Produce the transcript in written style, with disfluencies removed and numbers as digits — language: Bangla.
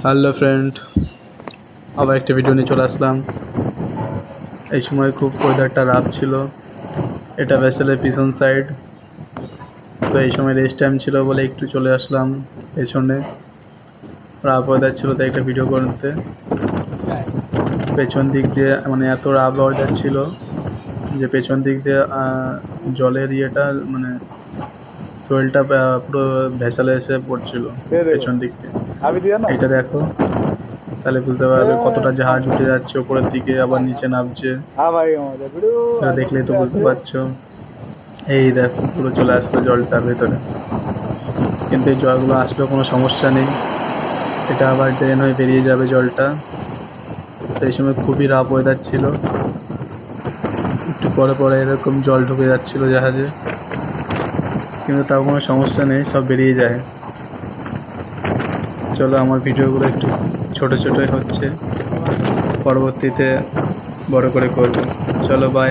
হ্যালো ফ্রেন্ড, আবার একটা ভিডিও নিয়ে চলে আসলাম। এই সময় খুব ওয়েদারটা রাফ ছিল। এটা ভেসেলের পিছন সাইড, তো এই সময় রেস্ট টাইম ছিল বলে একটু চলে আসলাম পেছনে। রাফ ওয়েদার ছিল তাই একটা ভিডিও করতে। পেছন দিক দিয়ে মানে এত রাফ ওয়েদার ছিল যে পেছন দিক দিয়ে জলের ইয়েটা মানে সোয়েলটা পুরো ভেসেলে এসে পড়ছিল পেছন দিক দিয়ে। এটা দেখো, তাহলে বুঝতে পারবে কতটা জাহাজ উঠে যাচ্ছে উপরের দিকে আবার নিচে নামছে। সেটা দেখলেই তো বুঝতে পারছো। এই দেখো পুরো চলে আসলো জলটার ভেতরে, কিন্তু এই জলগুলো আসলেও কোনো সমস্যা নেই, এটা আবার ড্রেন হয়ে বেরিয়ে যাবে জলটা। তো এই সময় খুবই রাফ ওয়েদার ছিল, একটু পরে পরে এরকম জল ঢুকে যাচ্ছিলো জাহাজে, কিন্তু তাও কোনো সমস্যা নেই, সব বেরিয়ে যায়। চলো, আমার ভিডিওগুলো একটু ছোটো ছোটোই হচ্ছে, পরবর্তীতে বড় করে করব। চলো, বাই।